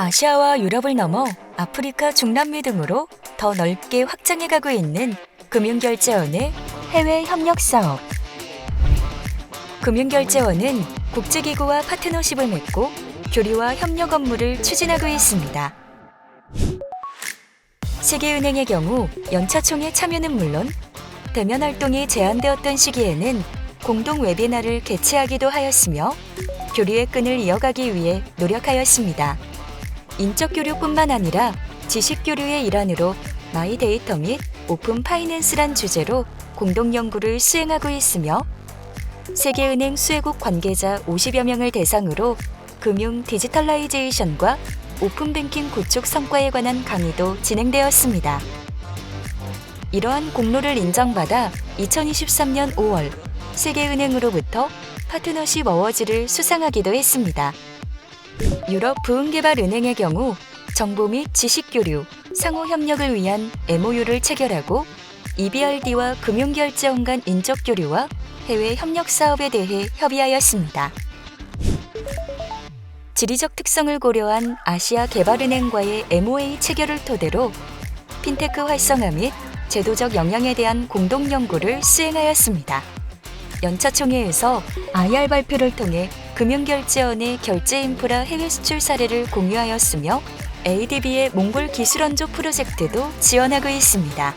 아시아와 유럽을 넘어 아프리카, 중남미 등으로 더 넓게 확장해가고 있는 금융결제원의 해외 협력 사업. 금융결제원은 국제기구와 파트너십을 맺고 교류와 협력 업무를 추진하고 있습니다. 세계은행의 경우 연차총회 참여는 물론 대면 활동이 제한되었던 시기에는 공동 웨비나를 개최하기도 하였으며 교류의 끈을 이어가기 위해 노력하였습니다. 인적 교류뿐만 아니라 지식 교류의 일환으로 마이 데이터 및 오픈 파이낸스란 주제로 공동 연구를 수행하고 있으며 세계은행 수혜국 관계자 50여 명을 대상으로 금융 디지털라이제이션과 오픈뱅킹 구축 성과에 관한 강의도 진행되었습니다. 이러한 공로를 인정받아 2023년 5월 세계은행으로부터 파트너십 어워즈를 수상하기도 했습니다. 유럽 부흥개발은행의 경우 정보 및 지식교류, 상호협력을 위한 MOU를 체결하고 EBRD와 금융결제원 간 인적교류와 해외 협력 사업에 대해 협의하였습니다. 지리적 특성을 고려한 아시아개발은행과의 MOA 체결을 토대로 핀테크 활성화 및 제도적 역량에 대한 공동 연구를 수행하였습니다. 연차총회에서 IR 발표를 통해 금융결제원의 결제 인프라 해외 수출 사례를 공유하였으며 ADB의 몽골 기술원조 프로젝트도 지원하고 있습니다.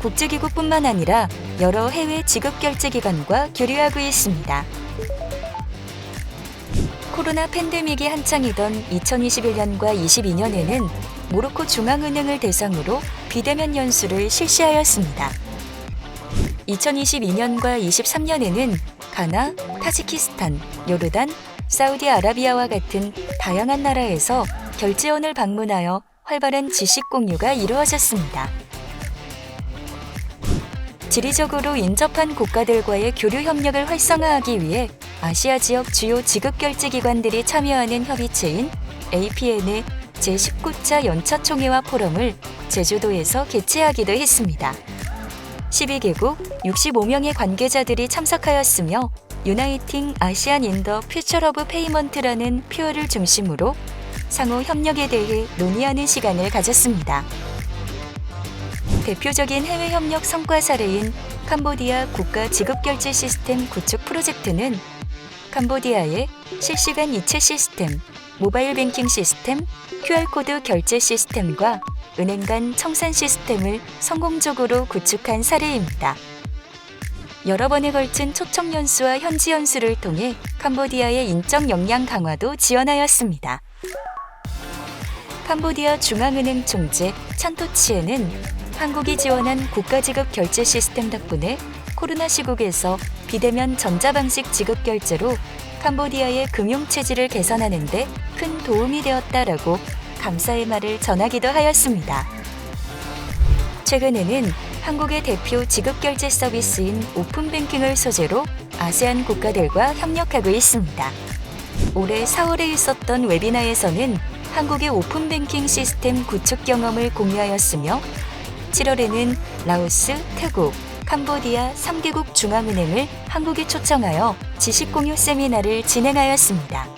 국제기구뿐만 아니라 여러 해외 지급결제기관과 교류하고 있습니다. 코로나 팬데믹이 한창이던 2021년과 22년에는 모로코 중앙은행을 대상으로 비대면 연수를 실시하였습니다. 2022년과 23년에는 가나, 타지키스탄, 요르단, 사우디아라비아와 같은 다양한 나라에서 결제원을 방문하여 활발한 지식 공유가 이루어졌습니다. 지리적으로 인접한 국가들과의 교류 협력을 활성화하기 위해 아시아 지역 주요 지급결제기관들이 참여하는 협의체인 APN의 제19차 연차총회와 포럼을 제주도에서 개최하기도 했습니다. 12개국 65명의 관계자들이 참석하였으며 유나이팅 아시안 인더 퓨처 오브 페이먼트라는 표어를 중심으로 상호 협력에 대해 논의하는 시간을 가졌습니다. 대표적인 해외 협력 성과 사례인 캄보디아 국가 지급결제 시스템 구축 프로젝트는 캄보디아의 실시간 이체 시스템, 모바일 뱅킹 시스템, QR코드 결제 시스템과 은행 간 청산 시스템을 성공적으로 구축한 사례입니다. 여러 번에 걸친 초청 연수와 현지 연수를 통해 캄보디아의 인적 역량 강화도 지원하였습니다. 캄보디아 중앙은행 총재 찬토치에는 한국이 지원한 국가지급 결제 시스템 덕분에 코로나 시국에서 비대면 전자방식 지급 결제로 캄보디아의 금융체질을 개선하는 데 큰 도움이 되었다라고 감사의 말을 전하기도 하였습니다. 최근에는 한국의 대표 지급결제 서비스인 오픈뱅킹을 소재로 아세안 국가들과 협력하고 있습니다. 올해 4월에 있었던 웨비나에서는 한국의 오픈뱅킹 시스템 구축 경험을 공유하였으며 7월에는 라오스, 태국, 캄보디아 3개국 중앙은행을 한국에 초청하여 지식공유 세미나를 진행하였습니다.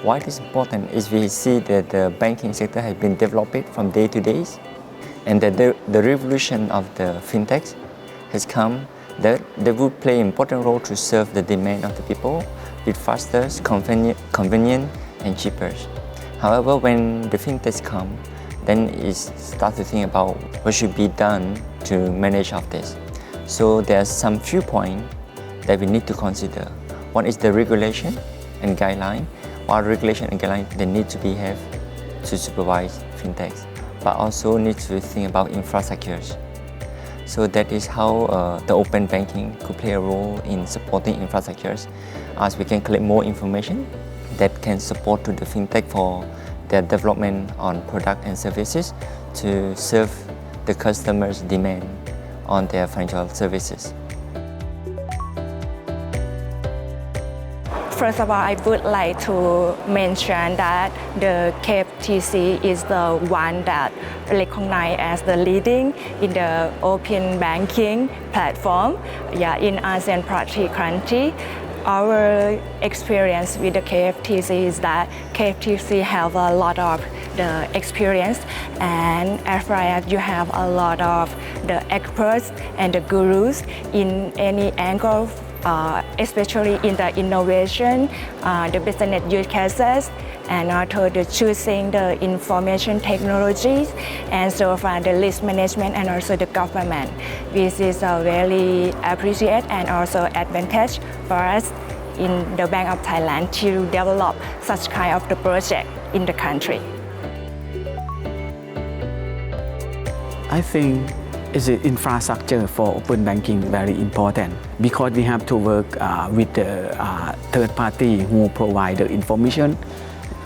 Why it is important is we see that the banking sector has been developed from day to day, and that the revolution of the fintechs has come. That they will play an important role to serve the demand of the people with faster, convenient, and cheaper. However, when the fintechs come, then it starts to think about what should be done to manage of this. So there's some few points that we need to consider. One is the regulation and guideline. What regulation and guidelines they need to be have to supervise fintechs, but also need to think about infrastructures. So that is how the open banking could play a role in supporting infrastructures, as we can collect more information that can support to the fintech for their development on product and services to serve the customers' demand on their financial services. First of all, I would like to mention that the KFTC is the one that recognized as the leading in the open banking platform in ASEAN Pacific country. Our experience with the KFTC is that KFTC have a lot of the experience, and as far as you have a lot of the experts and the gurus in any angle, especially in the innovation, the business use cases, and also the choosing the information technologies, and so far the risk management and also the government. This is a very appreciate and also advantage for us in the Bank of Thailand to develop such kind of the project in the country. I think is the infrastructure for open banking very important because we have to work with the third party who provide the information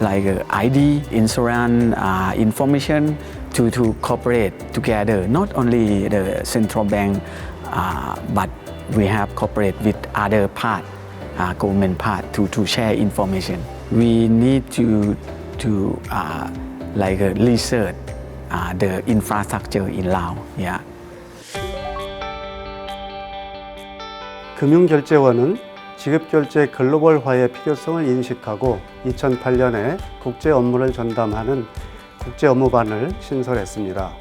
like ID, insurance information to cooperate together. Not only the central bank, but we have cooperate with other part, government part to share information. We need to research the infrastructure in Laos. Yeah. 금융결제원은 지급결제 글로벌화의 필요성을 인식하고 2008년에 국제 업무를 전담하는 국제업무반을 신설했습니다.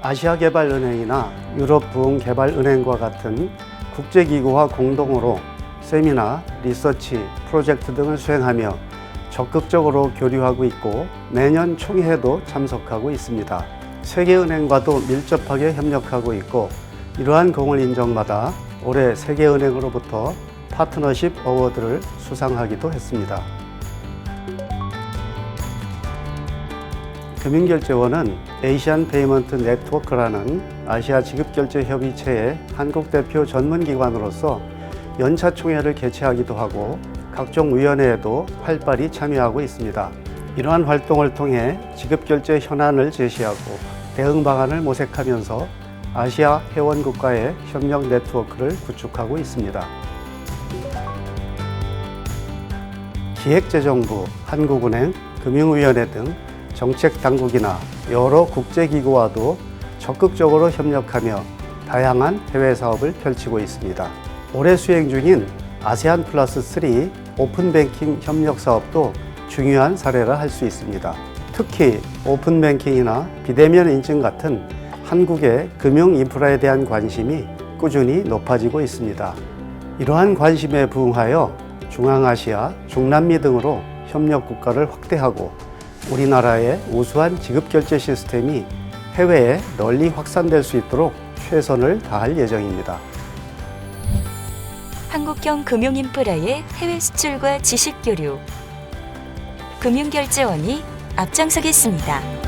아시아개발은행이나 유럽부흥개발은행과 같은 국제기구와 공동으로 세미나, 리서치, 프로젝트 등을 수행하며 적극적으로 교류하고 있고 매년 총회에도 참석하고 있습니다. 세계은행과도 밀접하게 협력하고 있고 이러한 공을 인정받아 올해 세계은행으로부터 파트너십 어워드를 수상하기도 했습니다. 금융결제원은 에이시안 페이먼트 네트워크라는 아시아 지급결제 협의체의 한국 대표 전문기관으로서 연차 총회를 개최하기도 하고 각종 위원회에도 활발히 참여하고 있습니다. 이러한 활동을 통해 지급결제 현안을 제시하고 대응 방안을 모색하면서 아시아 회원국가의 협력 네트워크를 구축하고 있습니다. 기획재정부, 한국은행, 금융위원회 등 정책당국이나 여러 국제기구와도 적극적으로 협력하며 다양한 해외 사업을 펼치고 있습니다. 올해 수행 중인 아세안 플러스 3 오픈뱅킹 협력 사업도 중요한 사례라 할 수 있습니다. 특히 오픈뱅킹이나 비대면 인증 같은 한국의 금융 인프라에 대한 관심이 꾸준히 높아지고 있습니다. 이러한 관심에 부응하여 중앙아시아, 중남미 등으로 협력 국가를 확대하고 우리나라의 우수한 지급결제 시스템이 해외에 널리 확산될 수 있도록 최선을 다할 예정입니다. 한국형 금융인프라의 해외 수출과 지식 교류, 금융결제원이 앞장서겠습니다.